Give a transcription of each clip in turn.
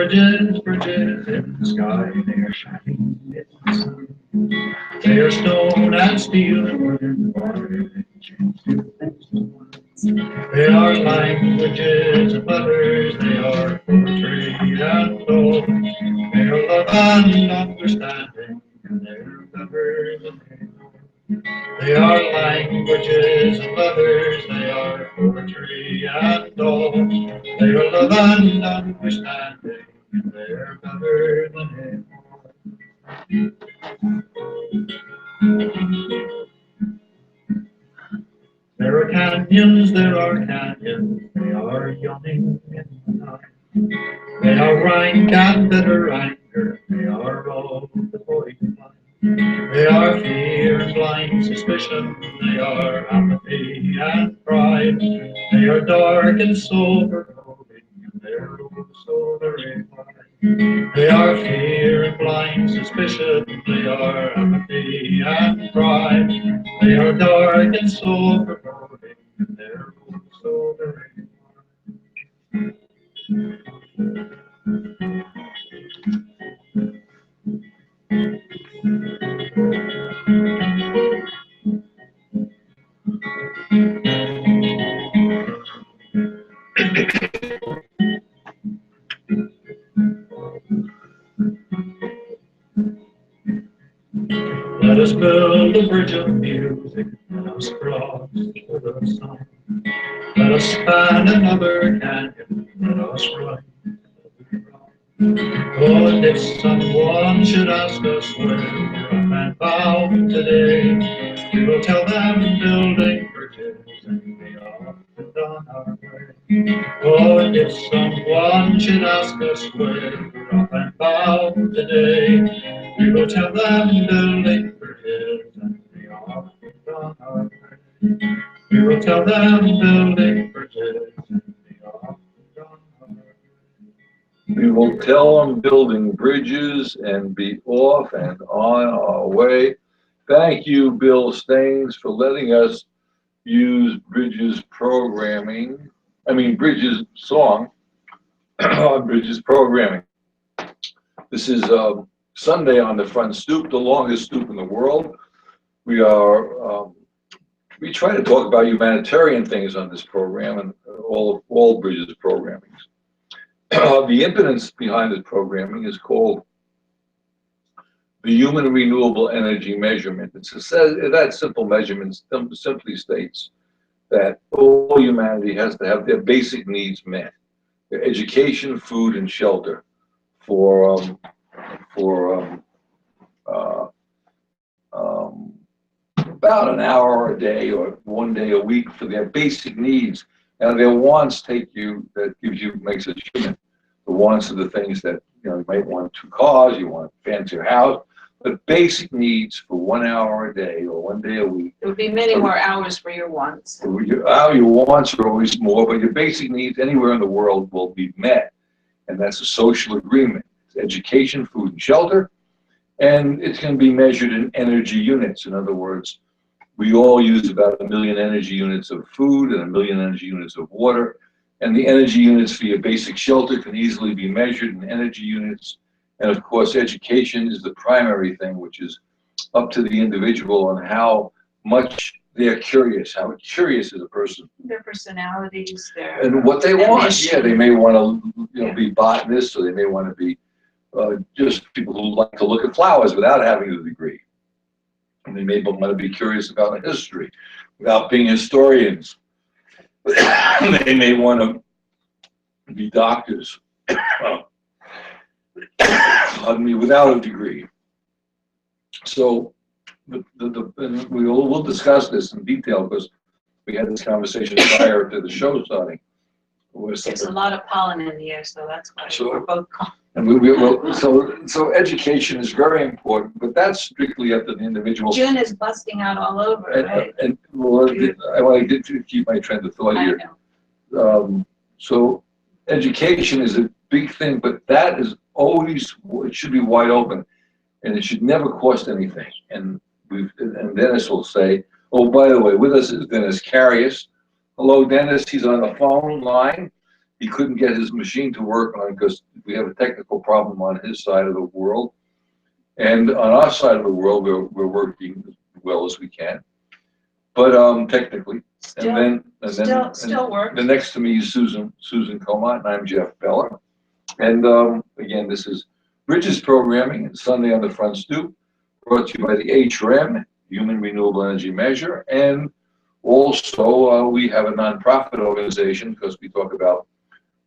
Bridges, bridges in the sky, they are shining in the sun. They are stone and steel and wood and water, they change two things to one. They are languages and letters, they are poetry and law. They are love and understanding, and they're better than hate. They are languages and letters, they are poetry and all. They are love and understanding, and they're better than hate. There are canyons, they are yawning in the night. They are rank and bitter anger, they are all the void of life. They are fear and blind suspicion, they are apathy and pride. They are dark and sober-brooding, and they're so very wide. They are fear and blind suspicion, they are apathy and pride. They are dark and sober-brooding, and they're so very wide. Let us build a bridge of music, let us cross the sun. Let us span another canyon, let us run. Oh, and if someone should ask us where we're up and bound today, we will tell them building bridges and we are on our way. Oh, and if someone should ask us where we're up and bound today, we will tell them building bridges and we are on our way. We will tell them building bridges and we are on our way. We will tell them building bridges and be off and on our way. Thank you, Bill Staines, for letting us use Bridges programming. Bridges song on Bridges programming. This is Sunday on the Front Stoop, the longest stoop in the world. We try to talk about humanitarian things on this program and all Bridges programming. The impetus behind this programming is called the Human Renewable Energy Measurement. That simple measurement simply states that all humanity has to have their basic needs met: their education, food, and shelter for about an hour a day or 1 day a week for their basic needs. Now, their wants makes us human. The wants are the things that, you might want 2 cars, you want a fancier house, but basic needs for 1 hour a day or 1 day a week. There would be many more hours for your wants. Your wants are always more, but your basic needs anywhere in the world will be met. And that's a social agreement. It's education, food, and shelter. And it can be measured in energy units. In other words, we all use about 1 million energy units of food and 1 million energy units of water. And the energy units for your basic shelter can easily be measured in energy units. And of course, education is the primary thing, which is up to the individual on how much they're curious, how curious is a person. Their personalities, and what they want. Mission. Yeah, they may want to be botanists, or they may want to be just people who like to look at flowers without having a degree. And they may want to be curious about history without being historians. They may want to be doctors without a degree. So we'll discuss this in detail because we had this conversation prior to the show starting. There's a lot of pollen in the air, so that's why we're both calm. And so education is very important, but that's strictly up to the individual. June is busting out all over, right? And I want to keep my trend of thought here. I know. So education is a big thing, but that is always, it should be wide open, and it should never cost anything. And Dennis will say, oh, by the way, with us is Dennis Carius. Hello, Dennis. He's on the phone line. he couldn't get his machine to work on because we have a technical problem on his side of the world. And on our side of the world, we're working as well as we can. But technically, Still and works. the next to me is Susan Comott, and I'm Jeff Beller. And again, this is Bridges Programming, and Sunday on the Front Stoop, brought to you by the HRM, Human Renewable Energy Measure, and also we have a nonprofit organization because we talk about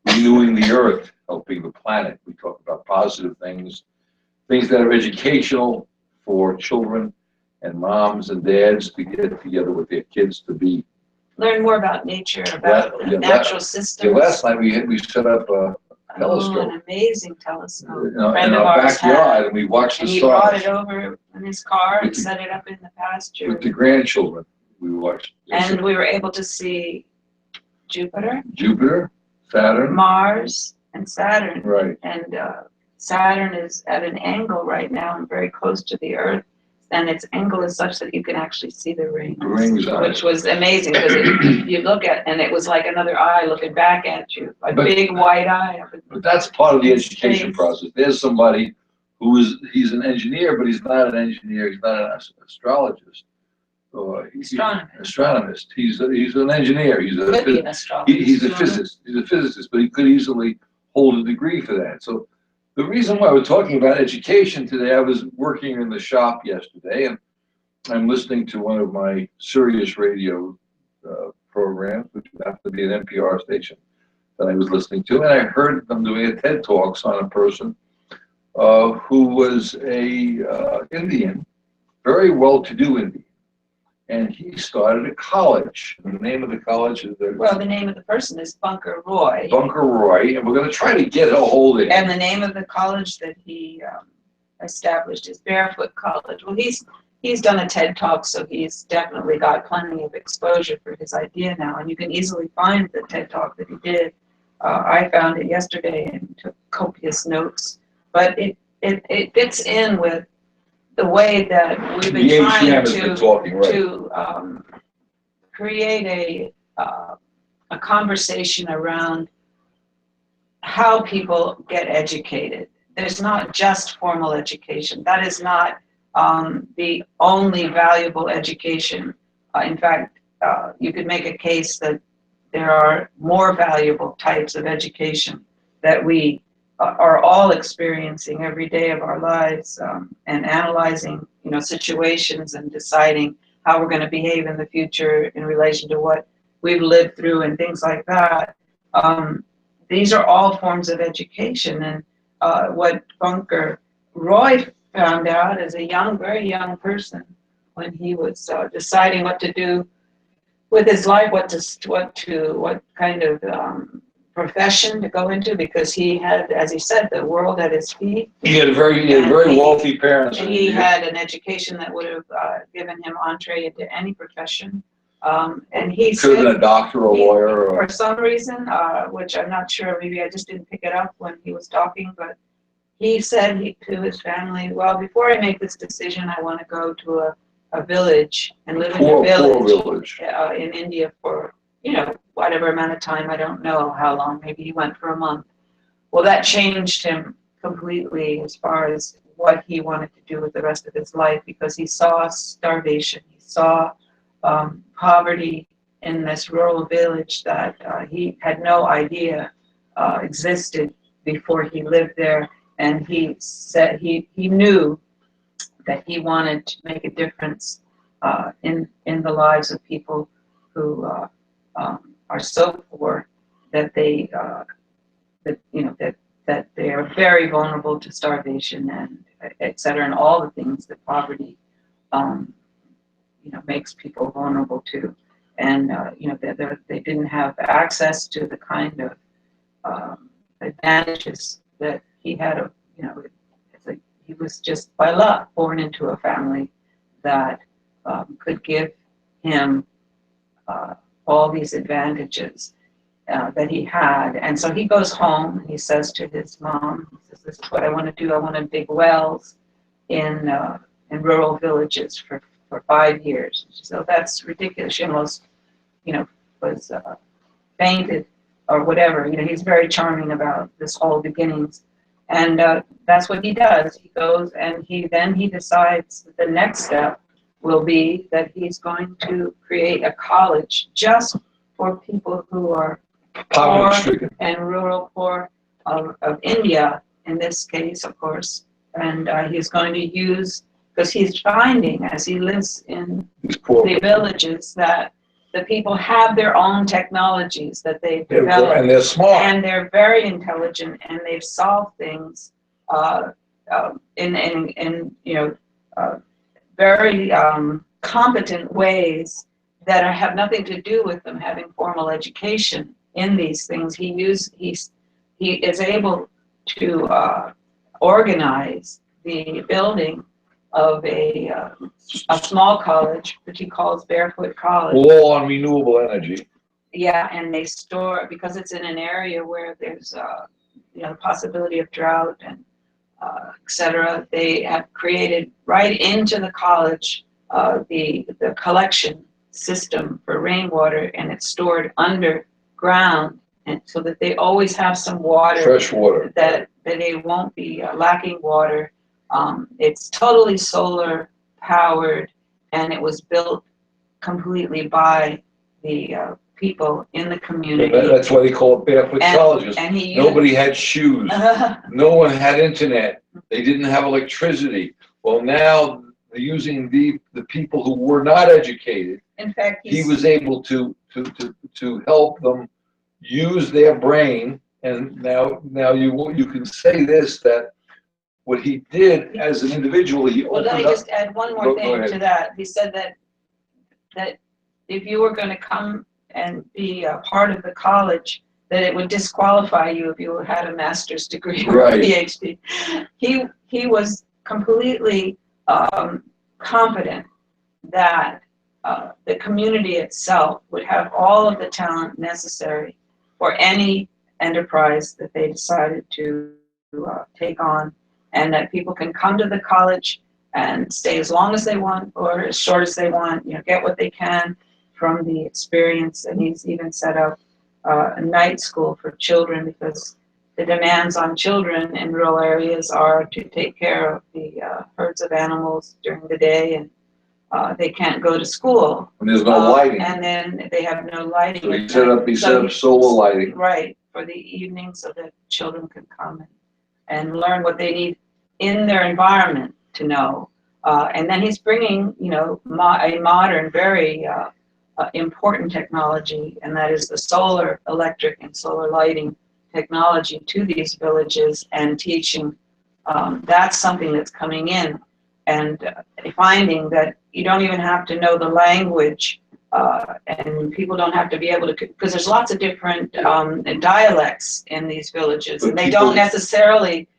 renewing the earth, helping the planet. We talk about positive things that are educational for children and moms and dads to get together with their kids to be. Learn more about nature, about natural systems. Last night we set up a telescope. An amazing telescope. In our backyard, and we watched the stars. And he brought it over in his car and set it up in the pasture. With the grandchildren, we watched. And we were able to see Jupiter, Saturn, Mars, and Saturn. Right. And Saturn is at an angle right now and very close to the Earth. And its angle is such that you can actually see the rings, which was amazing because you look at, and it was like another eye looking back at you, big white eye. But that's part of the education process. There's somebody he's an engineer, but he's not an engineer. He's not an astrologist. Astronomist. He's an engineer. He's a physicist. He's a physicist, but he could easily hold a degree for that. So the reason why we're talking about education today, I was working in the shop yesterday, and I'm listening to one of my Sirius radio programs, which happened to be an NPR station that I was listening to, and I heard them doing a TED Talks on a person who was a Indian, very well-to-do Indian, and he started a college. And the name of the college is the name of the person is Bunker Roy. Bunker Roy, and we're going to try to get a hold of him. And the name of the college that he established is Barefoot College. Well, he's done a TED Talk, so he's definitely got plenty of exposure for his idea now. And you can easily find the TED Talk that he did. I found it yesterday and took copious notes. But it fits in with the way that we've been trying to create a conversation around how people get educated. There's not just formal education. That is not the only valuable education. In fact, you could make a case that there are more valuable types of education that we are all experiencing every day of our lives, and analyzing, situations and deciding how we're going to behave in the future in relation to what we've lived through and things like that. These are all forms of education, and what Bunker Roy found out as a very young person, when he was deciding what to do with his life, what kind of profession to go into, because he had, as he said, the world at his feet. He had very wealthy parents. And he had an education that would have given him entree into any profession. And he could have been a doctor or a lawyer. For some reason, which I'm not sure, maybe I just didn't pick it up when he was talking, but he said to his family, well, before I make this decision, I want to go to a village and live in a village in India for whatever amount of time. I don't know how long. Maybe he went for a month. Well, that changed him completely as far as what he wanted to do with the rest of his life, because he saw starvation. He saw poverty in this rural village that he had no idea existed before he lived there. And he said he knew that he wanted to make a difference in the lives of people who are so poor that they that they are very vulnerable to starvation and et cetera, and all the things that poverty makes people vulnerable to. And they didn't have access to the kind of advantages that he had. He was just by luck born into a family that could give him all these advantages that he had. And so he goes home and he says to his mom, he says, this is what I want to do. I want to dig wells in rural villages for 5 years. She said, oh, that's ridiculous. She almost, was fainted or whatever. You know, he's very charming about this whole beginnings. And that's what he does. He goes and he decides that the next step will be that he's going to create a college just for people who are poor and rural poor of India, in this case, of course. And he's going to use, because he's finding as he lives in the villages that the people have their own technologies that they've developed. And they're smart. And they're very intelligent, and they've solved things in you know, very competent ways that have nothing to do with them having formal education in these things. He is able to organize the building of a small college, which he calls Barefoot College. All on renewable energy. Yeah, and they store, because it's in an area where there's you know, possibility of drought and etc. They have created right into the college the collection system for rainwater, and it's stored underground, and so that they always have some water, fresh water, that they won't be lacking water. It's totally solar powered, and it was built completely by the people in the community. That's why they call it Barefoot College. Nobody had shoes. No one had internet. They didn't have electricity. Well, now they're using the people who were not educated. In fact, he was able to help them use their brain. And now you can say this, that what he did as an individual, he opened up. Let me just add one more thing to that. He said that if you were going to come and be a part of the college, that it would disqualify you if you had a master's degree or a PhD. He was completely confident that the community itself would have all of the talent necessary for any enterprise that they decided to take on, and that people can come to the college and stay as long as they want or as short as they want, you know, get what they can from the experience. And he's even set up a night school for children, because the demands on children in rural areas are to take care of the herds of animals during the day, and they can't go to school. And there's no lighting. And then they have no lighting. So he set up solar lighting. Right, for the evening, so that children can come and learn what they need in their environment to know. And then he's bringing, you know, a modern, very important technology, and that is the solar electric and solar lighting technology to these villages, and teaching. That's something that's coming in, and finding that you don't even have to know the language, and people don't have to be able to, because there's lots of different dialects in these villages, and they don't necessarily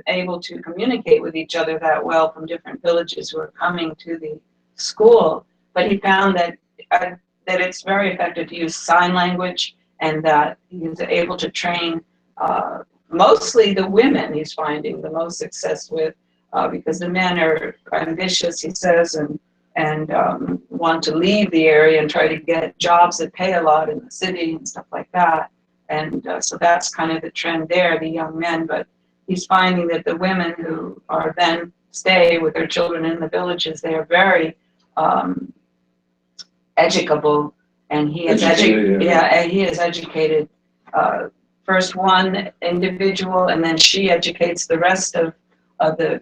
able to communicate with each other that well from different villages who are coming to the school. But he found that it's very effective to use sign language, and that he's able to train mostly the women. He's finding the most success with, because the men are ambitious, he says, and want to leave the area and try to get jobs that pay a lot in the city and stuff like that. And so that's kind of the trend there, the young men. But he's finding that the women who are then stay with their children in the villages, they are very educable, and he has educated. Yeah, he has educated first one individual, and then she educates the rest of the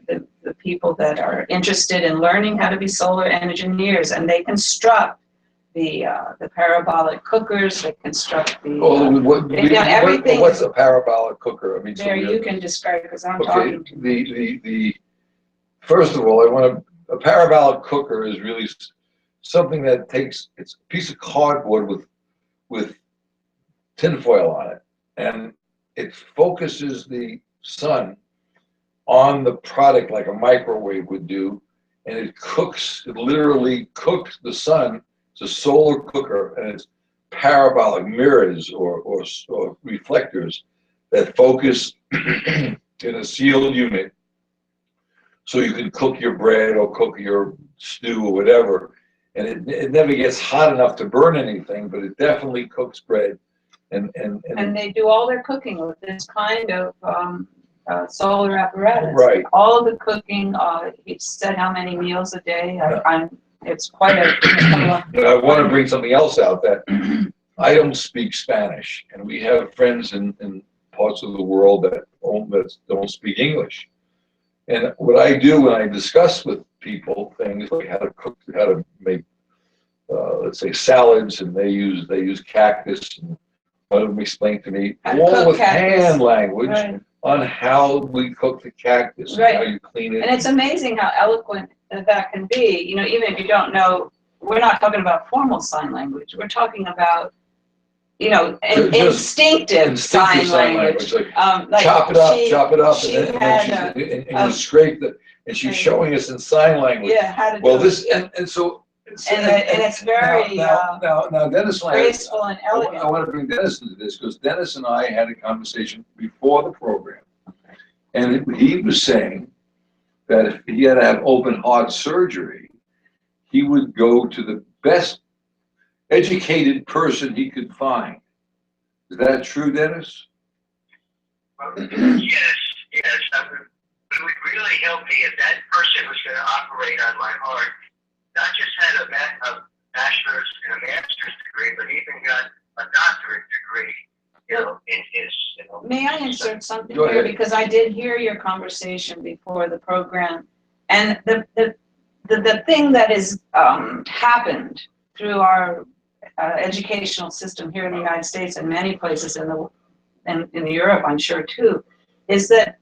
people that are interested in learning how to be solar engineers, and they construct the parabolic cookers. They construct the everything. What's a parabolic cooker? I mean, there, you can describe, because I'm talking to the first of all, a parabolic cooker is really something that takes, it's a piece of cardboard with tinfoil on it, and it focuses the sun on the product like a microwave would do, and it literally cooks the sun. It's a solar cooker, and it's parabolic mirrors or reflectors that focus in a sealed unit, so you can cook your bread or cook your stew or whatever. And it never gets hot enough to burn anything, but it definitely cooks bread. And they do all their cooking with this kind of solar apparatus. Right. All of the cooking, he said how many meals a day. It's quite a. I want to bring something else out that I don't speak Spanish, and we have friends in parts of the world that don't speak English. And what I do when I discuss with people things like how to cook, how to make, let's say, salads, and they use cactus, and let them explain to me all with hand language on how we cook the cactus and how you clean it. And it's amazing how eloquent that can be. You know, even if you don't know, we're not talking about formal sign language. We're talking about, you know, instinctive sign language. Like, like chop it up, and you scrape it, and she's showing us in sign language. Yeah, how to well, do this it. and so. And it's very now, Dennis and graceful and elegant. I want to bring Dennis into this because Dennis and I had a conversation before the program, and he was saying that if he had to have open heart surgery, he would go to the best educated person he could find. Is that true, Dennis? Well, yes. It would really help me if that person was going to operate on my heart not just had a bachelor's and a master's degree, but even got a doctorate degree, you know, in his, you know. May I insert something here? Because I did hear your conversation before the program, and the thing that has happened through our educational system here in the United States and many places in Europe, I'm sure too, is that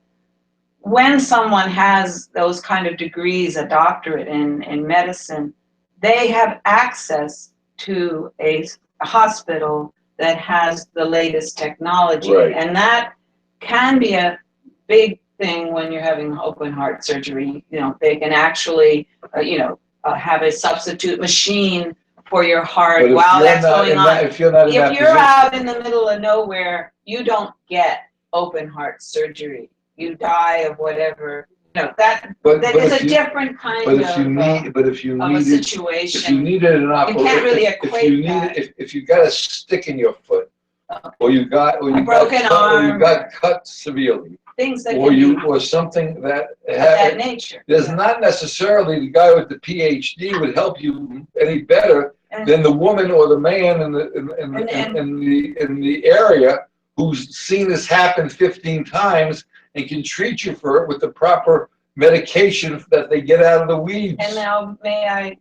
when someone has those kind of degrees, a doctorate in medicine, they have access to a hospital that has the latest technology. Right. And that can be a big thing when you're having open heart surgery. You know, they can actually, have a substitute machine for your heart while that's going on. If you're out in the middle of nowhere, you don't get open heart surgery. You die of whatever. No, that is a different kind of a situation. If you needed an operation, you can't really equate if you got a stick in your foot, or you got broken arm, or you got cut severely, things that or something that nature. There's not necessarily the guy with the PhD would help you any better than the woman or the man in the area who's seen this happen 15 times and can treat you for it with the proper medication that they get out of the weeds. And now may I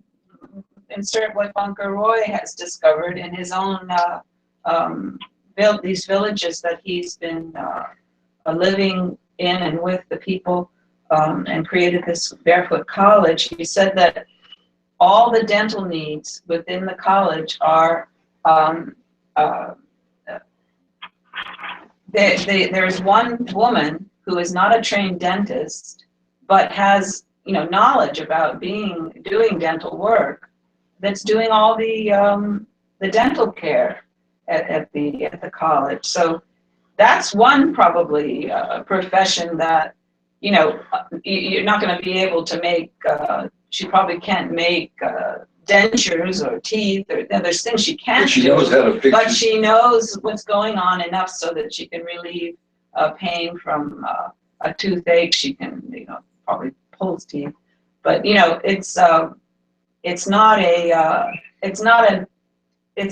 insert what Bunker Roy has discovered in his own these villages that he's been living in and with the people and created this Barefoot College. He said that all the dental needs within the college are there's one woman who is not a trained dentist, but has knowledge about doing dental work, that's doing all the dental care at the college. So that's one probably profession that you're not going to be able to make. She probably can't make dentures or teeth, or there's things she can't but she do. Knows how to fix but it. She knows what's going on enough so that she can relieve pain from a toothache. She can probably pulls teeth, but it's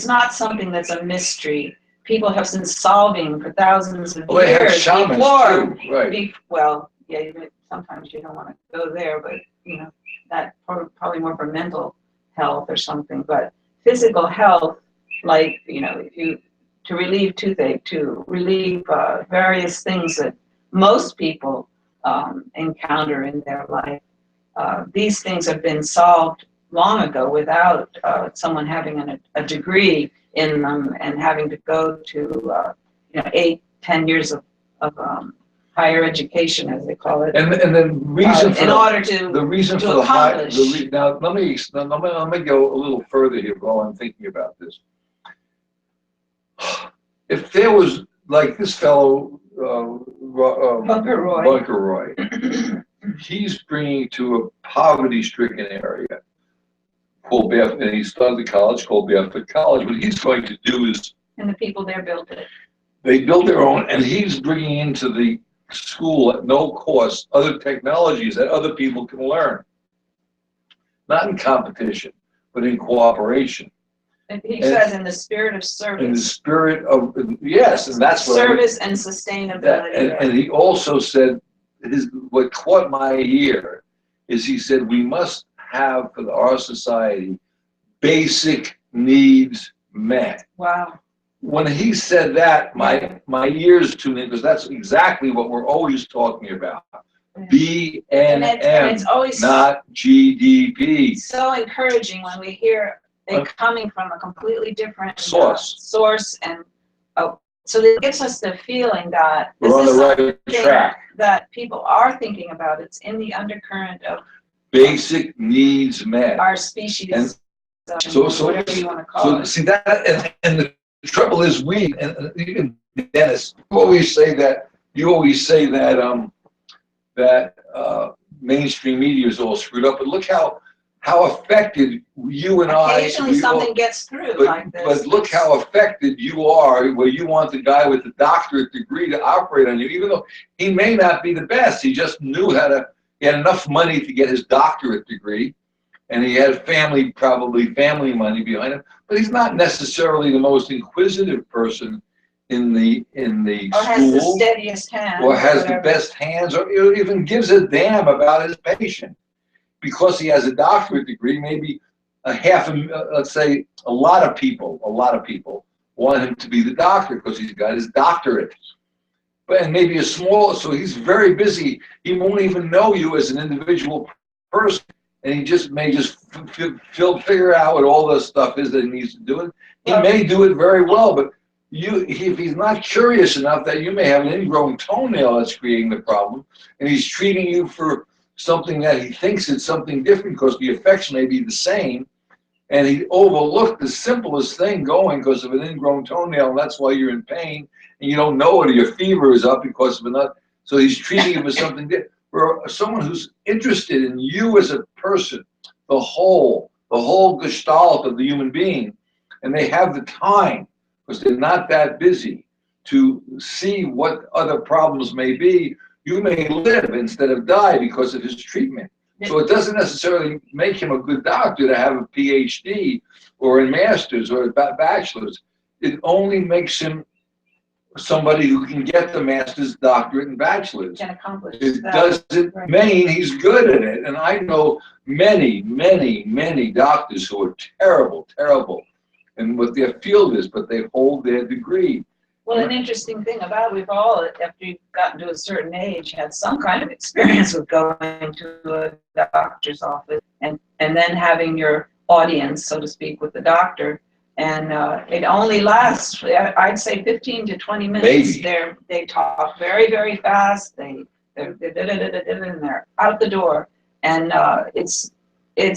not something that's a mystery. People have been solving for thousands of years. They have shamans before, too, right? Sometimes you don't want to go there, but that probably more for mental health or something. But physical health, like to relieve toothache, to relieve various things that most people encounter in their life. These things have been solved long ago without someone having a degree in them and having to go to 8-10 years of higher education, as they call it. And then reason for the reason for the high. Now let me go a little further here while I'm thinking about this. If there was like this fellow Bunker Roy, he's bringing to a poverty-stricken area called Barefoot, and he started a college called Barefoot College. What he's going to do is And the people there built it. They build their own, and he's bringing into the school at no cost other technologies that other people can learn. Not in competition, but in cooperation. And he says in the spirit of service. In the spirit of, yes, and that's what service and sustainability. and he also said, what caught my ear is he said, we must have for our society basic needs met. Wow. When he said that, my ears tuned in, because that's exactly what we're always talking about. BNM, it's always not GDP. So encouraging when we hear it coming from a completely different source, and so it gives us the feeling that we're on the right track. That people are thinking about. It's in the undercurrent of basic needs met. Our species, and whatever you want to call it. See that, and the trouble is, we and even Dennis, you always say that mainstream media is all screwed up. But look how affected you and occasionally something gets through like this. But look how affected you are, where you want the guy with the doctorate degree to operate on you, even though he may not be the best. He just knew how to. He had enough money to get his doctorate degree, and he had probably family money behind him. But he's not necessarily the most inquisitive person in the or school, has the steadiest hands, or has the best hands, or even gives a damn about his patient. Because he has a doctorate degree, maybe let's say a lot of people want him to be the doctor because he's got his doctorate. And maybe so he's very busy. He won't even know you as an individual person, and he may figure out what all the stuff is that he needs to do it. He may do it very well, but if he's not curious enough, that you may have an ingrown toenail that's creating the problem, and he's treating you for something that he thinks it's something different because the effects may be the same, and he overlooked the simplest thing going because of an ingrown toenail, and that's why you're in pain, and you don't know it, or your fever is up because of another. So he's treating you for something different. For someone who's interested in you as a person, the whole gestalt of the human being, and they have the time because they're not that busy to see what other problems may be. You may live instead of die because of his treatment. So it doesn't necessarily make him a good doctor to have a PhD or a master's or a bachelor's. It only makes him somebody who can get the master's, doctorate, and bachelor's. Can accomplish it that. Doesn't mean he's good at it. And I know many, many, many doctors who are terrible in what their field is, but they hold their degree. Well, an interesting thing about we've all, after you've gotten to a certain age, had some kind of experience with going to a doctor's office and then having your audience, so to speak, with the doctor. And it only lasts, I'd say, 15 to 20 minutes. Maybe. They talk very, very fast. And they're out the door. And it's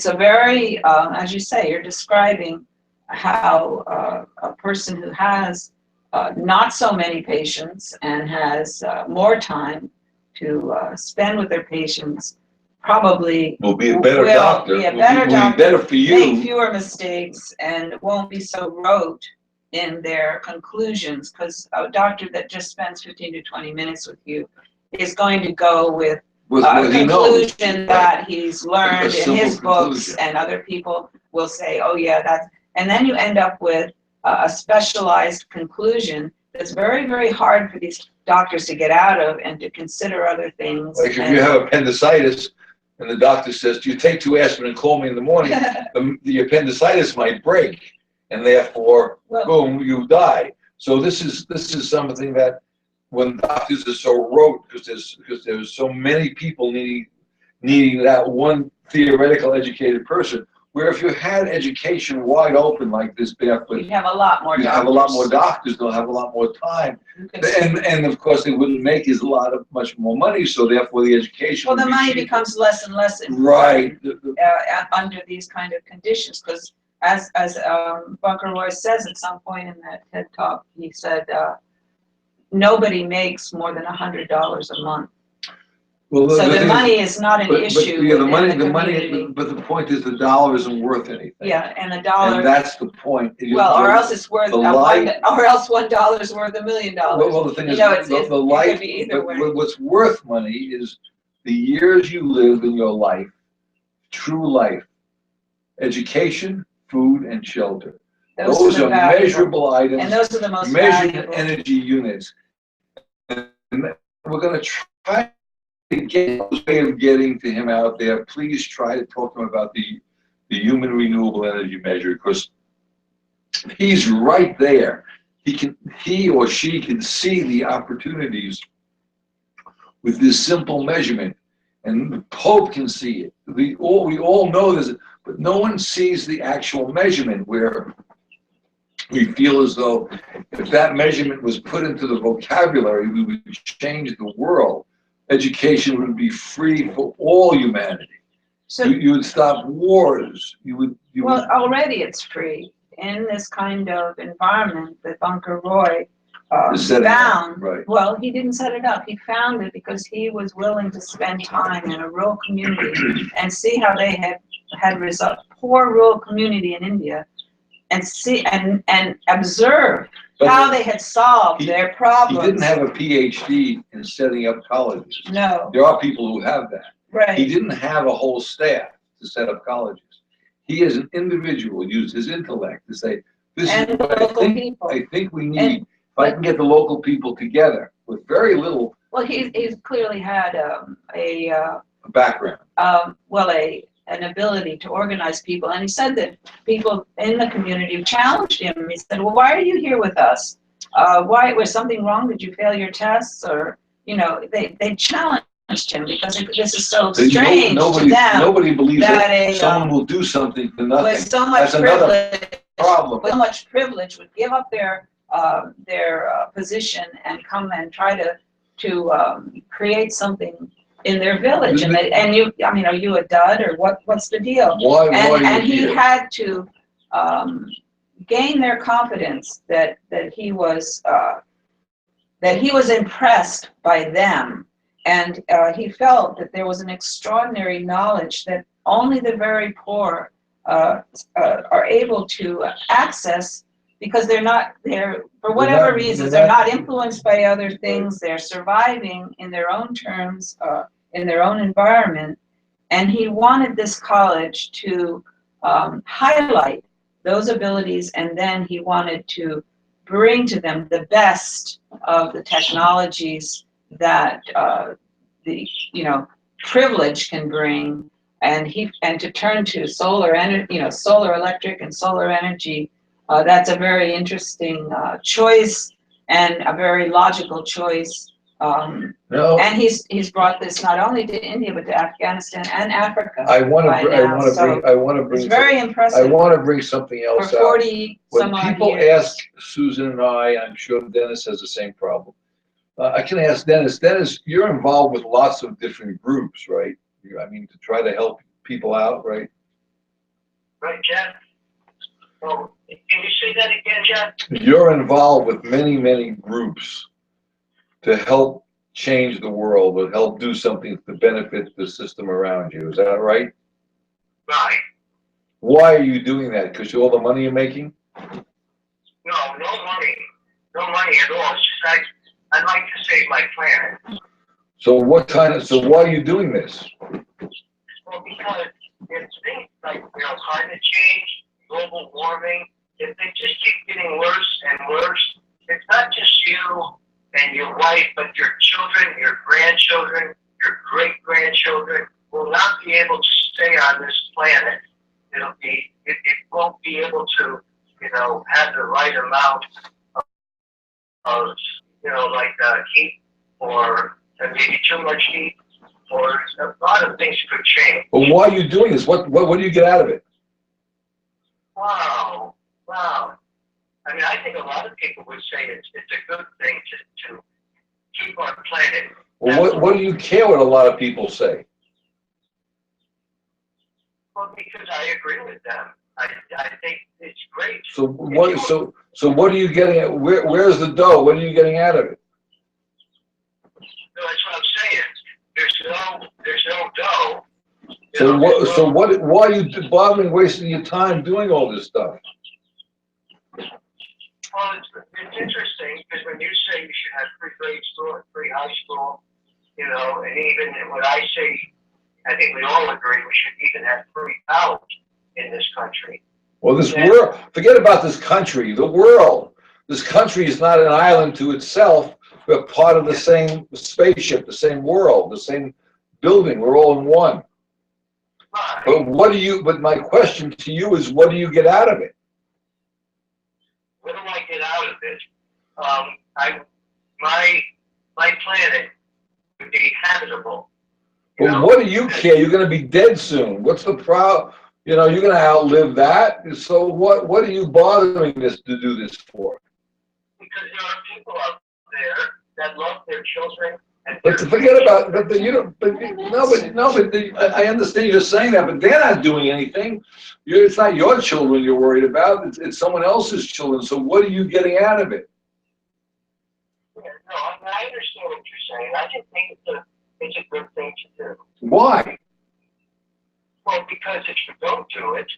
a very, as you say, you're describing how a person who has not so many patients and has more time to spend with their patients probably will be a better doctor. Be a better doctor. Will be better for you. Make fewer mistakes and won't be so rote in their conclusions, because a doctor that just spends 15 to 20 minutes with you is going to go with a conclusion that he's learned in his books, and other people will say, oh yeah, that's, and then you end up with a specialized conclusion that's very, very hard for these doctors to get out of and to consider other things. Like if you have appendicitis and the doctor says, do you take 2 aspirin and call me in the morning, the appendicitis might break, and therefore, boom, you die. So this is something that when doctors are so rote, because there's so many people needing that one theoretical educated person, where if you had education wide open like this, Barefoot, you'd have a lot more doctors. Have a lot more doctors, they'll have a lot more time. And of course they wouldn't make as much more money, so therefore the education the money becomes less and less important, under these kind of conditions, because as Bunker Royce says at some point in that TED Talk, he said nobody makes more than $100 a month. Well, So the thing is- money is not an issue yeah, within the the money, community. but the point is the dollar isn't worth anything. Yeah, and the And dollar, that's the point. well, or else it's worth, the light- or else $1 is worth $1 million. Well, the thing You is, know, it's, the it light, could be either way. what's worth money is the years you live in your life, true life, education, food, and shelter. Those are valuable. measurable items, And those are the most measured valuable. energy units. And we're going to try to get a way of getting to him out there. Please try to talk to him about the human renewable energy measure, because he's right there. He or she can see the opportunities with this simple measurement, and the Pope can see it. We all know this, but no one sees the actual measurement, where we feel as though if that measurement was put into the vocabulary, we would change the world. Education would be free for all humanity. So, You would stop wars. well, already it's free in this kind of environment that Bunker Roy Set it up, found. right. Well, he didn't set it up. He found it because he was willing to spend time in a rural community and see how they had results. Poor rural community in India, and see and observe But how they had solved their he problems. didn't have a PhD in setting up colleges. No, There are people who have that. He right. didn't have a whole staff to set up colleges. He, as an individual, used his intellect to say, this And is the what local people. I think we need. If I can get the local people together with very little Well, he's clearly had background. an ability to organize people. And he said that people in the community challenged him. He said, well, why are you here with us? Why, was something wrong? Did you fail your tests? Or, you know, they challenged him because this is so strange to them. Nobody believes that someone a, will do something for nothing. with so much That's another privilege, problem. with so much privilege, would give up their position and come and try to create something in their village. And you, I mean, are you a dud, or what's the deal? Why And he here? had to gain their confidence that he was impressed by them, and he felt that there was an extraordinary knowledge that only the very poor are able to access, because they're for whatever reasons, they're not influenced by other things. They're surviving in their own terms, in their own environment. And he wanted this college to highlight those abilities, and then he wanted to bring to them the best of the technologies that the privilege can bring, and to turn to solar energy, solar electric and solar energy. That's a very interesting choice, and a very logical choice. No, And he's brought this not only to India but to Afghanistan and Africa. I want by now. So to bring. it's very I impressive. want to bring something For else out. 40 some When odd people years. ask Susan and I'm sure Dennis has the same problem. I can ask Dennis. Dennis, you're involved with lots of different groups, right? I mean, to try to help people out, right? Right, Jeff? Oh, can you say that again, Jeff? You're involved with many, many groups to help change the world, or help do something to benefit the system around you. Is that right? Right. Why are you doing that? Because all the money you're making? No money. No money at all. It's just I'd like to save my planet. So why are you doing this? Well, because it's things like, climate change, global warming, if they just keep getting worse and worse, it's not just you and your wife, but your children, your grandchildren, your great-grandchildren will not be able to stay on this planet. It won't be able to, have the right amount of heat, or maybe too much heat, or a lot of things could change. But why are you doing this? What do you get out of it? Wow. I mean, I think a lot of people would say it's a good thing to keep our planet. Well, what do you care what a lot of people say? Well, because I agree with them. I think it's great. So what are you getting at? Where's the dough? What are you getting out of it? No, that's what I'm saying. There's no Why are you bothering, wasting your time doing all this stuff? Well, it's interesting because when you say you should have free grade school and free high school, you know, and even what I say, I think we all agree we should even have free college in this country. Well, this world, forget about this country, the world. This country is not an island to itself. We're part of the same spaceship, the same world, the same building. We're all in one. Right. But my question to you is, what do you get out of it? What do I get out of it? My planet would be habitable. But what do you care? You're going to be dead soon. What's the problem? You know, you're going to outlive that. So what are you bothering to do this for? Because there are people out there that love their children. But forget about, I understand you're saying that, but they're not doing anything. It's not your children you're worried about. It's someone else's children. So what are you getting out of it? No, I understand what you're saying. I just think it's a good thing to do. Why? Well, because if you don't do it,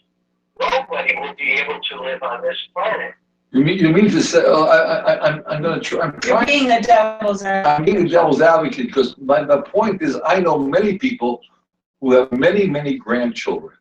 nobody will be able to live on this planet. You mean to say? I'm going to try. You're being the devil's advocate. I'm being the devil's advocate because the point is, I know many people who have many grandchildren,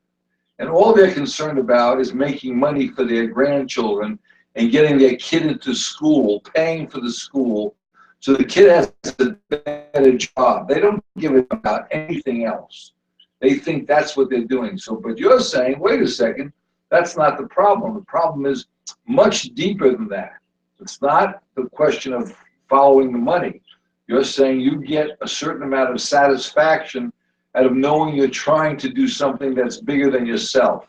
and all they're concerned about is making money for their grandchildren and getting their kid into school, paying for the school, so the kid has a better job. They don't give a about anything else. They think that's what they're doing. So, but you're saying, wait a second, that's not the problem. The problem is much deeper than that. It's not the question of following the money. You're saying you get a certain amount of satisfaction out of knowing you're trying to do something that's bigger than yourself.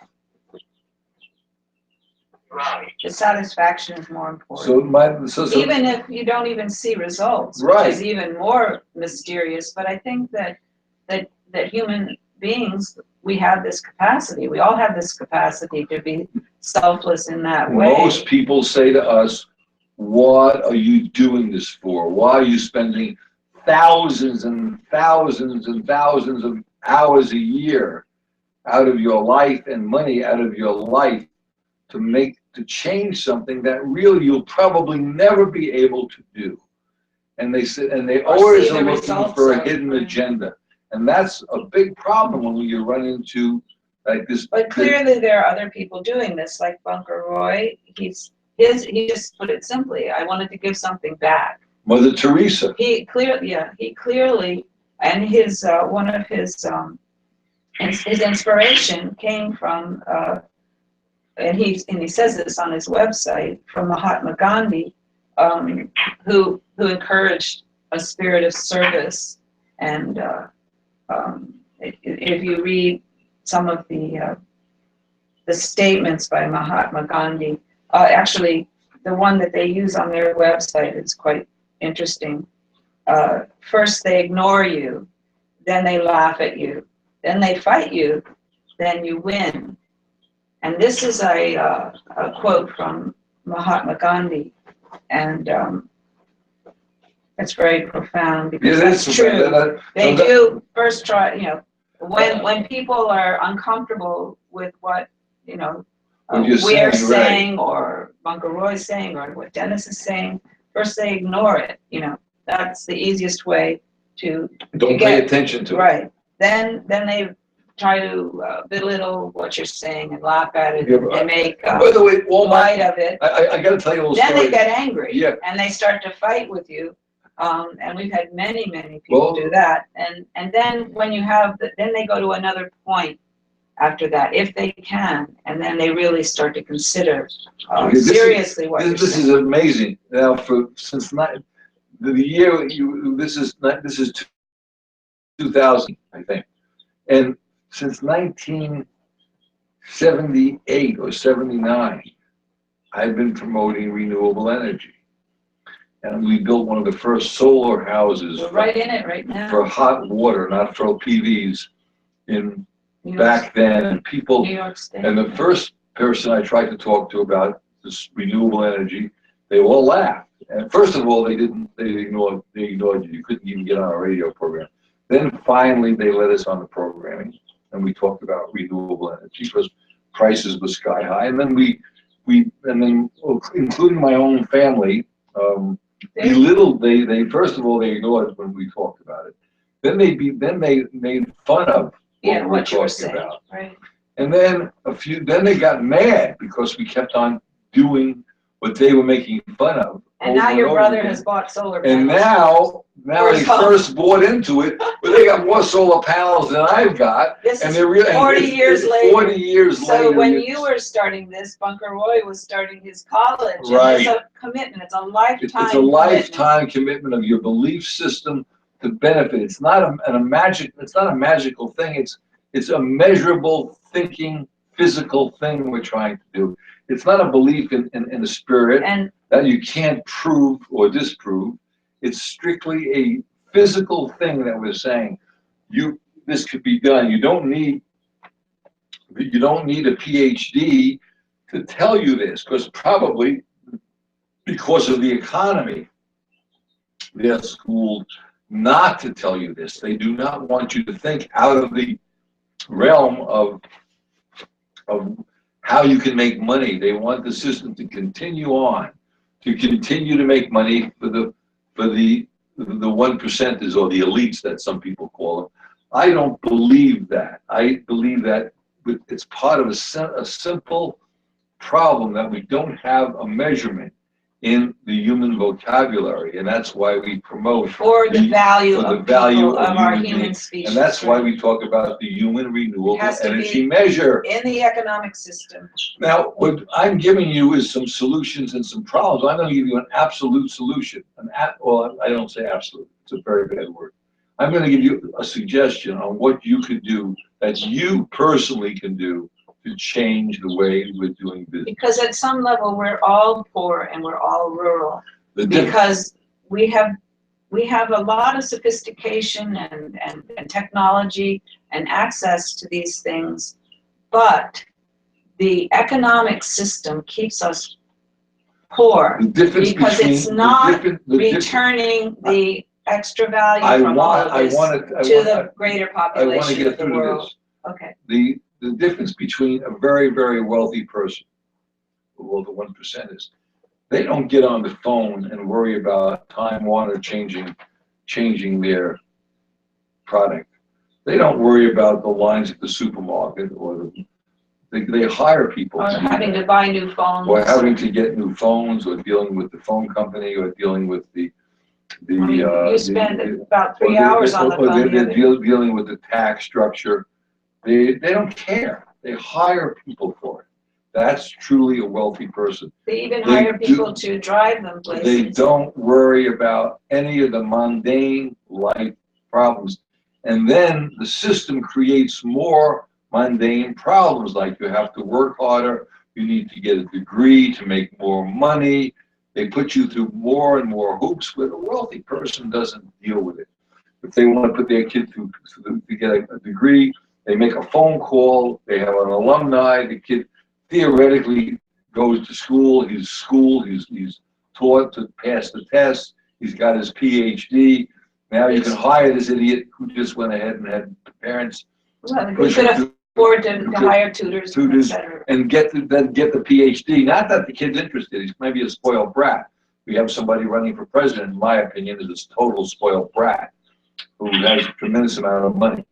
Right. The satisfaction is more important. So even if you don't even see results, right, which is even more mysterious. But I think that human beings, we have this capacity. We all have this capacity to be selfless in that way. Most people say to us, what are you doing this for? Why are you spending thousands and thousands and thousands of hours a year out of your life and money out of your life to change something that really you'll probably never be able to do? And they always are looking for a hidden agenda. And that's a big problem when you run into like this. But clearly there are other people doing this, like Bunker Roy. He just put it simply, I wanted to give something back. Mother Teresa. He clearly, and his one of his inspiration came from, and he says this on his website, from Mahatma Gandhi, who encouraged a spirit of service. And if you read some of the statements by Mahatma Gandhi, actually the one that they use on their website is quite interesting. First they ignore you, then they laugh at you, then they fight you, then you win. And this is a quote from Mahatma Gandhi, and it's very profound because that's true. They do first try, when people are uncomfortable with what, we're saying, or Bunker Roy's saying, or what Dennis is saying, first they ignore it. That's the easiest way to pay attention to it. Right. Then they try to belittle what you're saying and laugh at it and make by the way, light of it. I got to tell you a little story. Then they get angry, yeah, and they start to fight with you. And we've had many people do that. And then when you have, then they go to another point after that, if they can, and then they really start to consider seriously what you're saying. This is amazing. Now, since the year this is 2000, I think, and since 1978 or 79, I've been promoting renewable energy. And we built one of the first solar houses. We're right in it right now. For hot water, not for PVs, back then. And people, New York State. And the first person I tried to talk to about this renewable energy, they all laughed. And first of all, they ignored you. You couldn't even get on a radio program. Then finally, they let us on the programming. and we talked about renewable energy because prices were sky high. And then including my own family, belittled, they first of all, they ignored when we talked about it. Then they made fun of what we were what you were talking saying, about. right? And then then they got mad because we kept on doing what they were making fun of. And now your brother has bought solar panels. And now they first bought into it, but they got more solar panels than I've got. This And is they're really 40 years later. 40 years later. So when you were starting this, Bunker Roy was starting his college. Right. And it's a commitment. It's a lifetime It's a lifetime commitment of your belief system to benefit. It's not it's not a magical thing. It's a measurable thinking, physical thing we're trying to do. It's not a belief in the spirit And that you can't prove or disprove. It's strictly a physical thing that we're saying. This could be done. You don't need a PhD to tell you this, because probably because of the economy, they're schooled not to tell you this. They do not want you to think out of the realm of how you can make money. They want the system to continue on, to continue to make money for the 1%ers or the elites that some people call them. I don't believe that. I believe that it's part of a simple problem that we don't have a measurement in the human vocabulary, and that's why we promote for the value of our human human beings. species. And that's why we talk about the human renewable energy be measure. in the economic system. Now, what I'm giving you is some solutions and some problems. I'm going to give you an absolute solution. Well, I don't say absolute. It's a very bad word. I'm going to give you a suggestion on what you could do, that you personally can do, to change the way we're doing business. Because at some level, we're all poor and we're all rural. Because we have a lot of sophistication and technology and access to these things, but the economic system keeps us poor because it's not returning the extra value from all of this to the greater population of the world. Okay. The difference between a very, very wealthy person, well, the 1%ers, they don't get on the phone and worry about Time Warner changing their product. They don't worry about the lines at the supermarket, or they hire people. Or having to buy new phones. Or having to get new phones, or dealing with the phone company, or dealing with you spend about 3 hours on the phone. They're dealing with the tax structure. They don't care. They hire people for it. That's truly a wealthy person. They even hire people to drive them places. They don't worry about any of the mundane life problems. And then the system creates more mundane problems, like you have to work harder, you need to get a degree to make more money. They put you through more and more hoops, where the wealthy person doesn't deal with it. If they want to put their kid to get a degree, they make a phone call, they have an alumni, the kid theoretically goes to school, he's taught to pass the test, he's got his PhD. Now you can hire this idiot who just went ahead and had parents push him to afford to hire tutors, etc. And get the PhD. Not that the kid's interested, he's maybe a spoiled brat. We have somebody running for president, in my opinion, is a total spoiled brat who has a tremendous amount of money.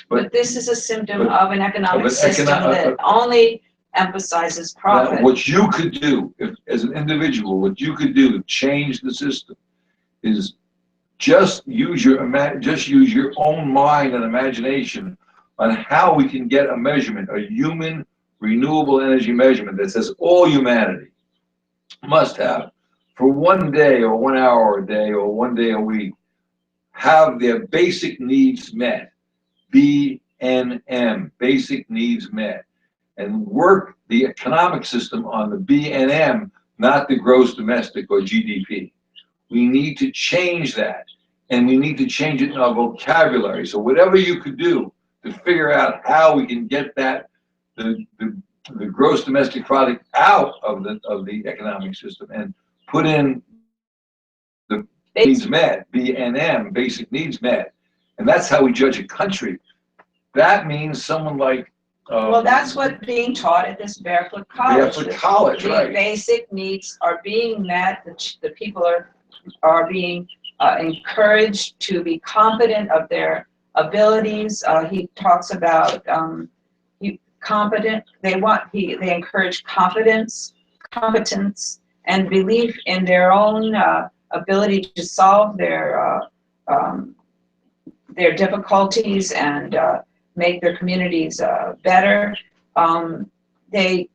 But this is a symptom of an economic system that only emphasizes profit. Now, what you could do, as an individual, what you could do to change the system is just use your own mind and imagination on how we can get a measurement, a human renewable energy measurement that says all humanity must have, for 1 day or 1 hour a day or 1 day a week, have their basic needs met. BNM, basic needs met, and work the economic system on the BNM, not the gross domestic or GDP. We need to change that, and we need to change it in our vocabulary. So whatever you could do to figure out how we can get that, the gross domestic product out of the economic system, and put in the needs met, BNM, basic needs met. And that's how we judge a country. that means someone like. Well, that's what's being taught at this Barefoot College. Barefoot College, The right. basic needs are being met, the people are being encouraged to be confident of their abilities. He talks about they encourage competence, and belief in their own ability to solve their difficulties and make their communities better. They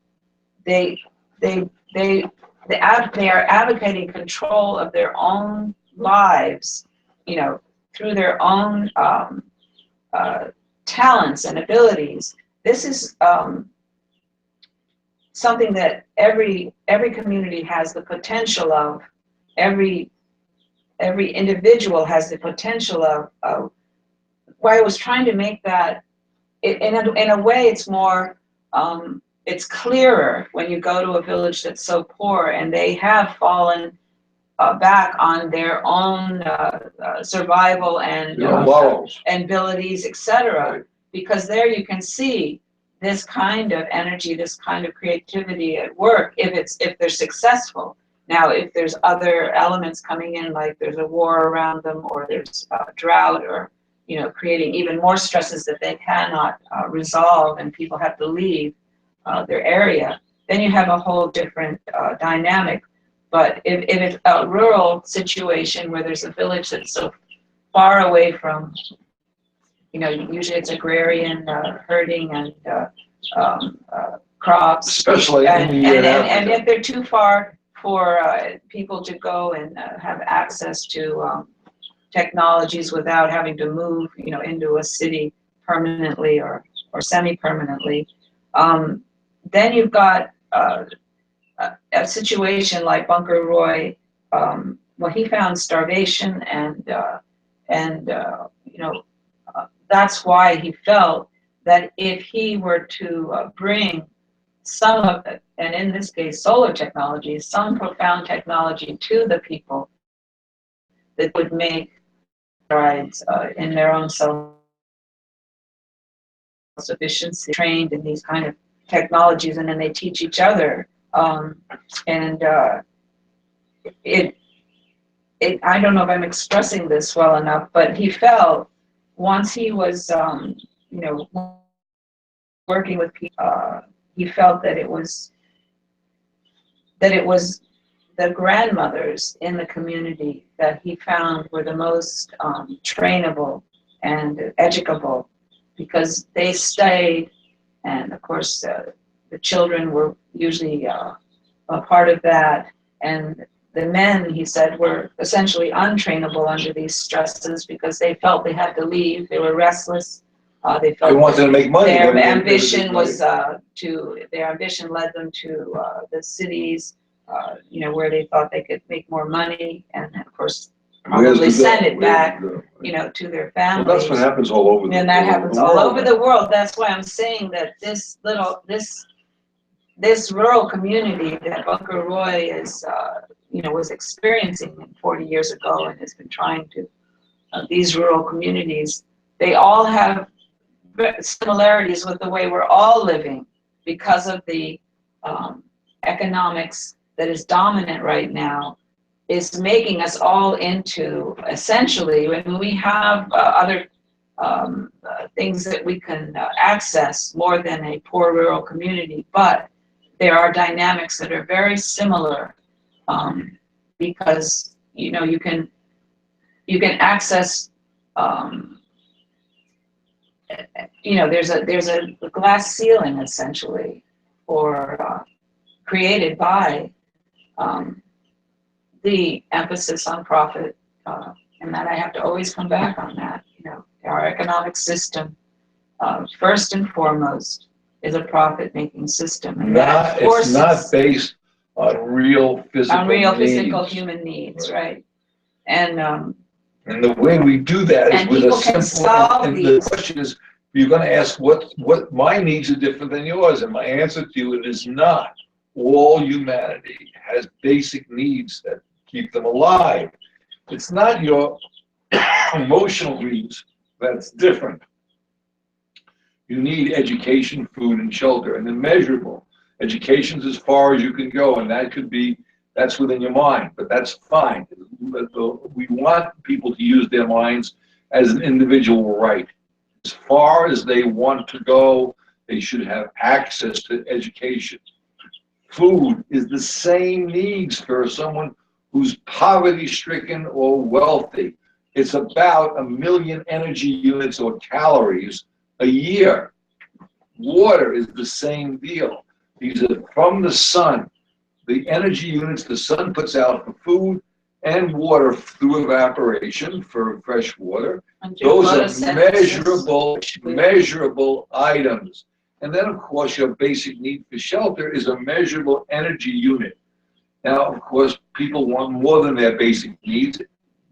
they they they they are advocating control of their own lives, through their own talents and abilities. This is something that every community has the potential of. Every individual has the potential of. Why I was trying to make that, in a way, it's more. It's clearer when you go to a village that's so poor and they have fallen back on their own survival and morals and abilities, etc. Right. Because there you can see this kind of energy, this kind of creativity at work if they're successful. Now, if there's other elements coming in, like there's a war around them, or there's drought, or creating even more stresses that they cannot resolve, and people have to leave their area, then you have a whole different dynamic. But if it's a rural situation where there's a village that's so far away from, usually it's agrarian herding and crops, especially and if they're too far for people to go and have access to technologies without having to move, into a city permanently or semi-permanently, then you've got a situation like Bunker Roy. Well, he found starvation, and that's why he felt that if he were to bring some of it, and in this case solar technology, some profound technology to the people that would make strides in their own self-sufficiency, trained in these kind of technologies, and then they teach each other. I don't know if I'm expressing this well enough, but he felt once he was, working with people, he felt that it was the grandmothers in the community that he found were the most trainable and educable, because they stayed, and of course the children were usually a part of that, and the men, he said, were essentially untrainable under these stresses because they felt they had to leave. They were restless. They felt they wanted to make money. Their ambition was their ambition led them to the cities, where they thought they could make more money, and of course probably send it back, to their families. Well, that's what happens all over. And that happens all over the world. That's why I'm saying that this rural community that Bunker Roy is, was experiencing 40 years ago, and has been trying to, these rural communities, they all have similarities with the way we're all living because of the economics that is dominant right now, is making us all into, essentially, when we have other things that we can access more than a poor rural community, but there are dynamics that are very similar, because you can access, there's a glass ceiling essentially, or created by the emphasis on profit, and that I have to always come back on that. Our economic system, first and foremost, is a profit-making system, and that forces, it's not based on real physical human needs, right? And the way we do that is with a simple. And the these. question is, you're going to ask what my needs are different than yours, and my answer to you, it is not. All humanity has basic needs that keep them alive. It's not your emotional needs that's different. You need education, food, and shelter, and then measurable. Education's as far as you can go, and that's within your mind, but that's fine. We want people to use their minds as an individual right. As far as they want to go, they should have access to education. Food is the same needs for someone who's poverty stricken or wealthy. It's about 1,000,000 energy units or calories a year. Water is the same deal. These are from the sun. The energy units the sun puts out for food and water through evaporation for fresh water. Those are measurable items. And then, of course, your basic need for shelter is a measurable energy unit. Now, of course, people want more than their basic needs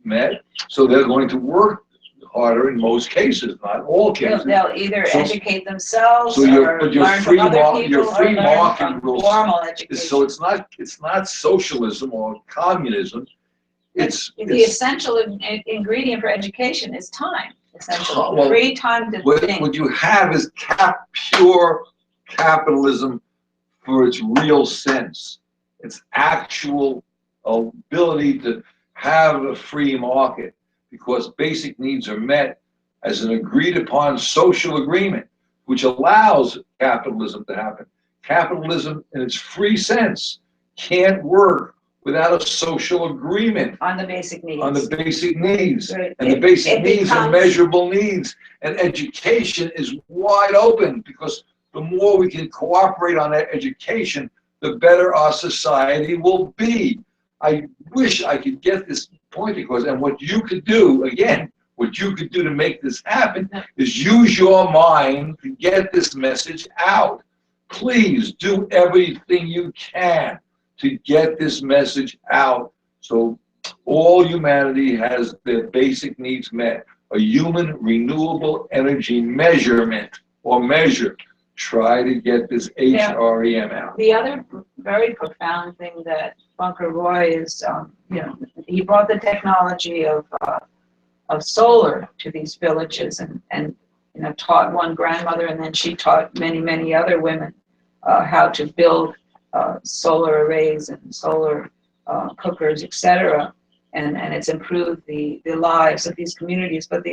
met, so they're going to work harder in most cases, not all cases. They'll either educate themselves but or your learn free from other people your free or learn market from will. formal education. So it's not socialism or communism. It's the essential ingredient for education is time. Essentially, well, free time to think. What you have is pure capitalism for its real sense. Its actual ability to have a free market, because basic needs are met as an agreed upon social agreement, which allows capitalism to happen. Capitalism in its free sense can't work without a social agreement on the basic needs. Right. And the basic needs are measurable needs. And education is wide open, because the more we can cooperate on that education, the better our society will be. I wish I could get this point across. And what you could do, again, what you could do to make this happen is use your mind to get this message out. Please do everything you can to get this message out, so all humanity has their basic needs met. A human renewable energy measurement or measure. Try to get this HREM out. The other very profound thing that Bunker Roy is, he brought the technology of solar to these villages, and taught one grandmother, and then she taught many other women how to build solar arrays and solar cookers, etc. And it's improved the lives of these communities. But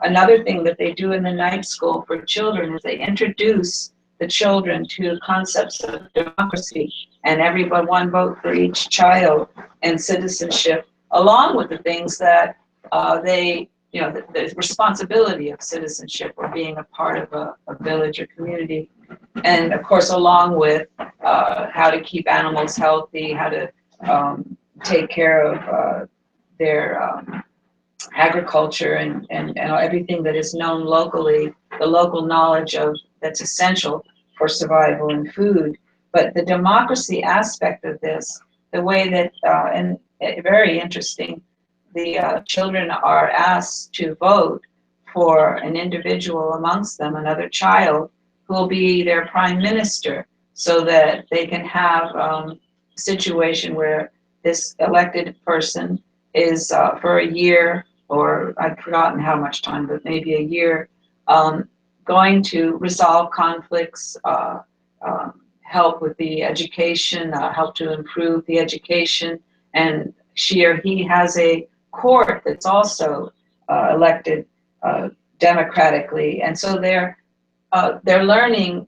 another thing that they do in the night school for children is they introduce the children to concepts of democracy and everybody one vote for each child and citizenship, along with the things that the responsibility of citizenship or being a part of a village or community. And of course, along with how to keep animals healthy, how to take care of their agriculture and everything that is known locally, the local knowledge of that's essential for survival and food. But the democracy aspect of this, the way that, and very interesting, the children are asked to vote for an individual amongst them, another child, who will be their prime minister, so that they can have a situation where this elected person is for a year, or I've forgotten how much time, but maybe a year, going to resolve conflicts, help with the education, help to improve the education, and she or he has a court that's also elected democratically, and so they're learning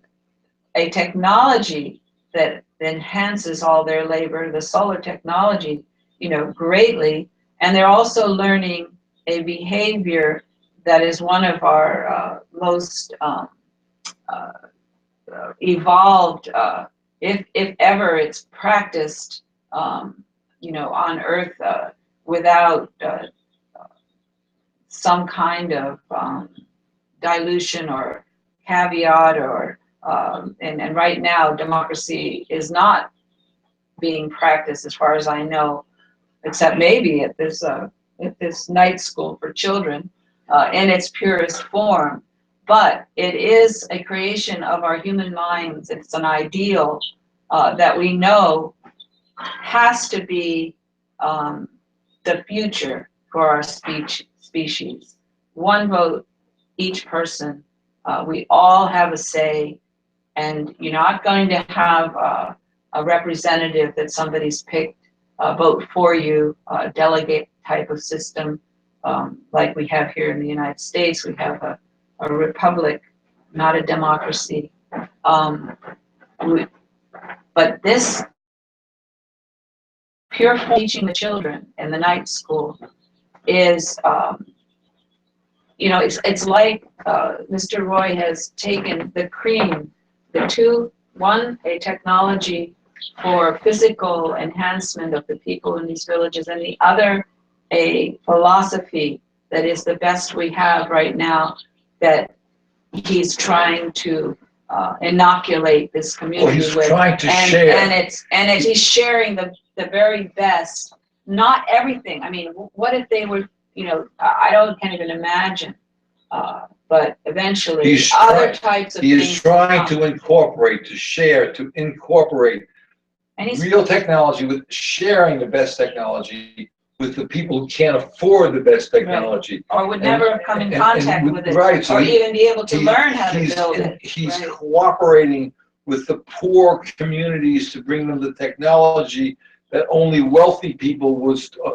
a technology that enhances all their labor, the solar technology, greatly, and they're also learning a behavior that is one of our most evolved, if ever it's practiced, on Earth without some kind of dilution or caveat, or and right now democracy is not being practiced, as far as I know, except maybe at this night school for children in its purest form. But it is a creation of our human minds. It's an ideal that we know has to be the future for our species. One vote, each person, We all have a say, and you're not going to have a representative that somebody's picked vote for you, a delegate type of system like we have here in the United States. We have a republic, not a democracy. But this pure teaching the children in the night school is, it's like Mr. Roy has taken the cream, a technology for physical enhancement of the people in these villages, and the other, a philosophy that is the best we have right now, that he's trying to inoculate this community he's with. trying to share. And he's sharing the very best, not everything. I mean, what if they were, can't even imagine. But eventually, other types of things. He's trying to incorporate, to share, to incorporate real technology with sharing the best technology with the people who can't afford the best technology. Right. Or would never have come in contact with it, right, so or even be able to learn how to build it. He's cooperating with the poor communities to bring them the technology that only wealthy people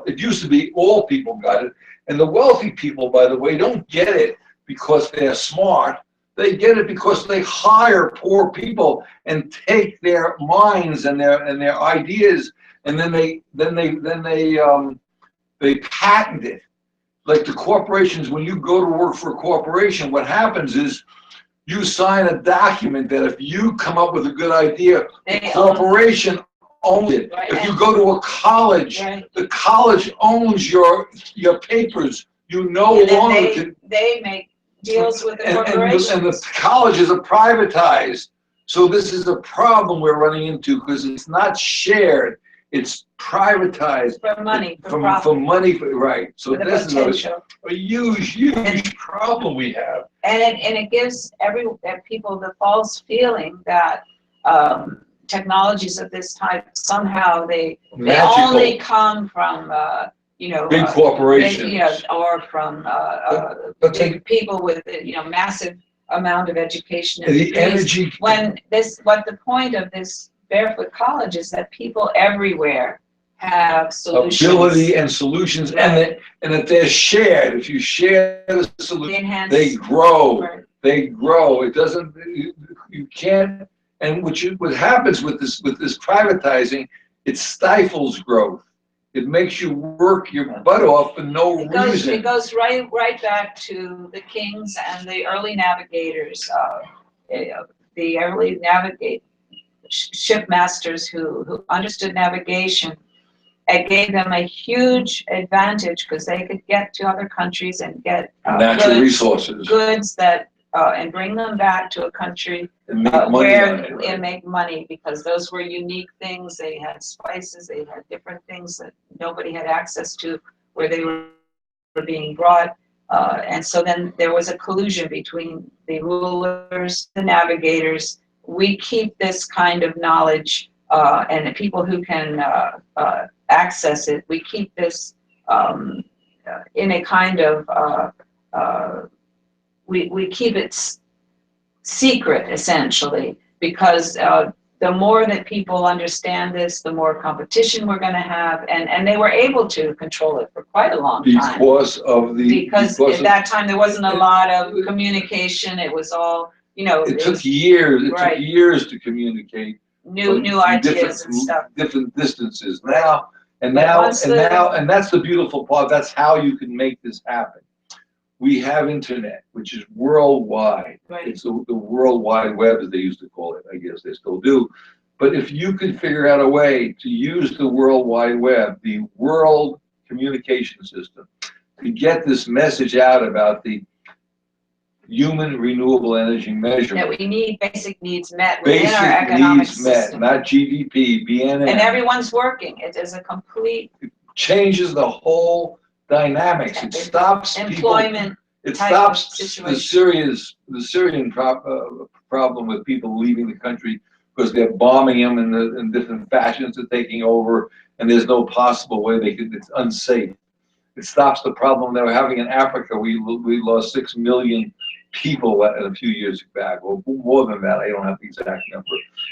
it used to be all people got it. And the wealthy people, by the way, don't get it because they're smart. They get it because they hire poor people and take their minds and their ideas, and then they patent it. Like the corporations, when you go to work for a corporation, what happens is you sign a document that if you come up with a good idea, the corporation owns it. Right. If you go to a college, the college owns your papers. You no longer can. They make deals with the corporations. And the colleges are privatized. So this is a problem we're running into because it's not shared. It's privatized. For money, for money, right. So this is a huge problem we have. And it gives people the false feeling that technologies of this type, somehow they only come from big corporations, or from big people with massive amount of education and the energy. What the point of this Barefoot College is that people everywhere have solutions, ability and solutions, right. and that they're shared. If you share the solution, they grow. Right. They grow. It doesn't. You can't. And what happens with this privatizing, it stifles growth. It makes you work your butt off for no reason. It goes right back to the kings and the early navigators, the early shipmasters who understood navigation. It gave them a huge advantage because they could get to other countries and get natural resources, goods that and bring them back to a country and make money, because those were unique things. They had spices, they had different things that nobody had access to where they were being brought. And so then there was a collusion between the rulers, the navigators. We keep this kind of knowledge, and the people who can access it, we keep this in a kind of we keep it secret, essentially, because the more that people understand this, the more competition we're going to have, and they were able to control it for quite a long time. Because at that time there wasn't a lot of communication. It was all, it took years. It took years to communicate new ideas and stuff. Different distances. And that's the beautiful part. That's how you can make this happen. We have internet, which is worldwide. Right. It's the World Wide Web, as they used to call it. I guess they still do. But if you could figure out a way to use the World Wide Web, the world communication system, to get this message out about the human renewable energy measurement. That we need basic needs met within our economic system. Not GDP, BNN. And everyone's working. It is a complete... It changes the whole dynamics. It stops employment. It stops the Syrian problem with people leaving the country because they're bombing them in different fashions are taking over, and there's no possible way it's unsafe. It stops the problem they were having in Africa. We lost 6 million people a few years back, or more than that, I don't have the exact number.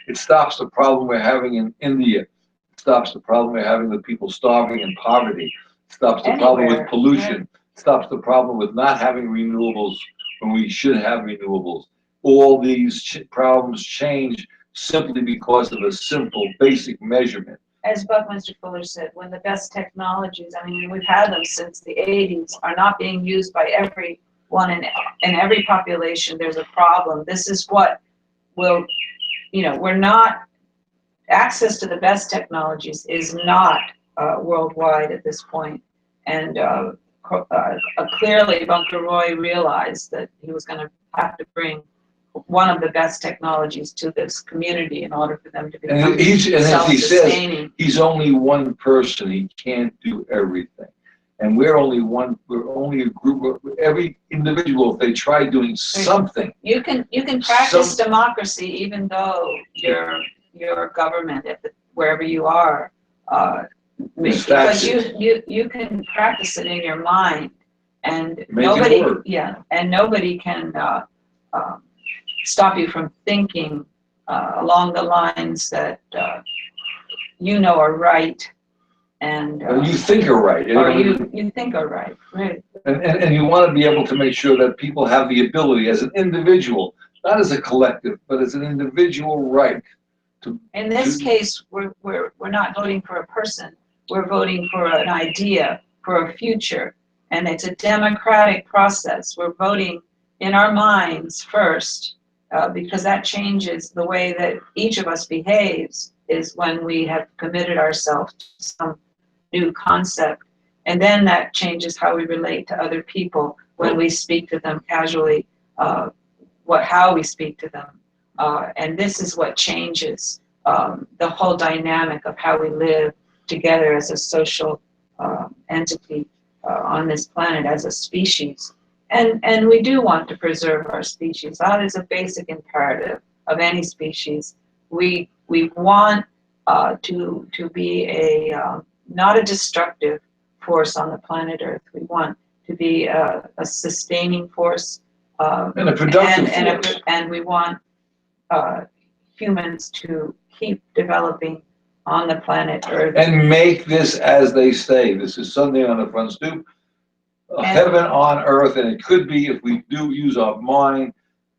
It stops the problem we're having in India. It stops the problem we're having with people starving in poverty. It stops the problem with Anywhere, pollution. It stops the problem with not having renewables when we should have renewables. All these problems change simply because of a simple, basic measurement. As Buckminster Fuller said, when the best technologies, I mean, we've had them since the 80s, are not being used by everyone in every population, there's a problem. This is what will, we're not, access to the best technologies is not worldwide at this point. And clearly Bunker Roy realized that he was going to have to bring one of the best technologies to this community in order for them to become and as he self-sustaining. says, he's only one person. He can't do everything. And we're only a group of every individual. If they try doing something, you can practice democracy even though your government wherever you are, because you can practice it in your mind, and nobody can stop you from thinking along the lines that are right, and you think are right, or you think are right, right. And you want to be able to make sure that people have the ability as an individual, not as a collective, but as an individual right. In this case, we're not voting for a person. We're voting for an idea, for a future, and it's a democratic process. We're voting in our minds first, because that changes the way that each of us behaves, is when we have committed ourselves to some new concept. And then that changes how we relate to other people when we speak to them casually, how we speak to them. And this is what changes the whole dynamic of how we live together as a social entity on this planet, as a species. And we do want to preserve our species. That is a basic imperative of any species. We want to be not a destructive force on the planet Earth. We want to be a sustaining force. And a productive force. And we want humans to keep developing on the planet Earth. And make this, as they say, this is Sunday on the Front Stoop, heaven on earth, and it could be, if we do use our mind,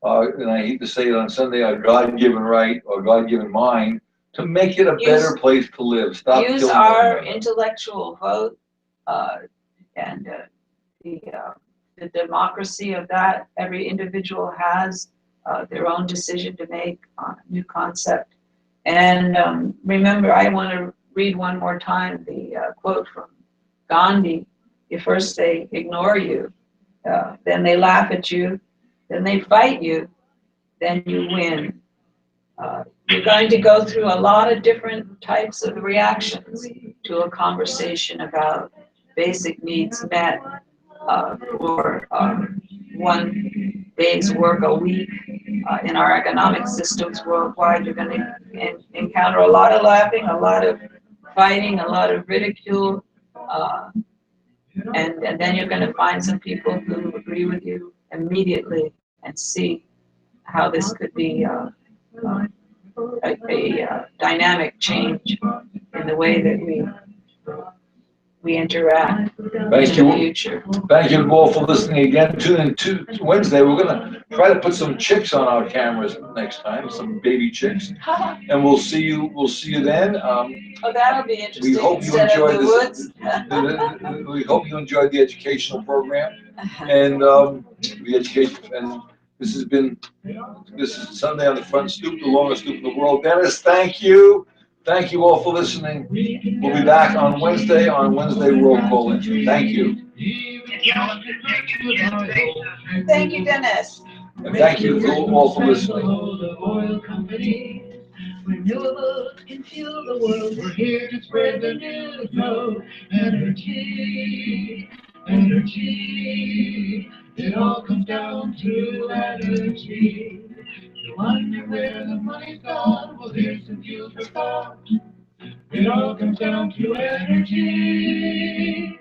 and I hate to say it on Sunday, our God-given right or God-given mind, to make it a better place to live. Stop use killing our one intellectual vote and the democracy of that. Every individual has their own decision to make on a new concept. And remember, I want to read one more time the quote from Gandhi. First they ignore you, then they laugh at you, then they fight you, then you win. You're going to go through a lot of different types of reactions to a conversation about basic needs met, or 1 day's work a week. In our economic systems worldwide, you're going to encounter a lot of laughing, a lot of fighting, a lot of ridicule, and then you're going to find some people who agree with you immediately and see how this could be a dynamic change in the way that we interact in the future. Thank you all for listening again. Tune in to Wednesday. We're going to try to put some chicks on our cameras next time, some baby chicks, and we'll see you then. That'll be interesting. We hope you enjoyed this. We hope you enjoyed the educational program and the education. And this is Sunday on the Front Stoop, the longest stoop in the world. Dennis, thank you. Thank you all for listening. We'll be back on Wednesday World Call In. Thank you. Thank you, Dennis. And thank you all for listening. Renewables can fuel the world. We're here to spread the news. No energy. It all comes down to energy. You wonder where the money's gone. Well, here's some fuel for thought. It all comes down to energy.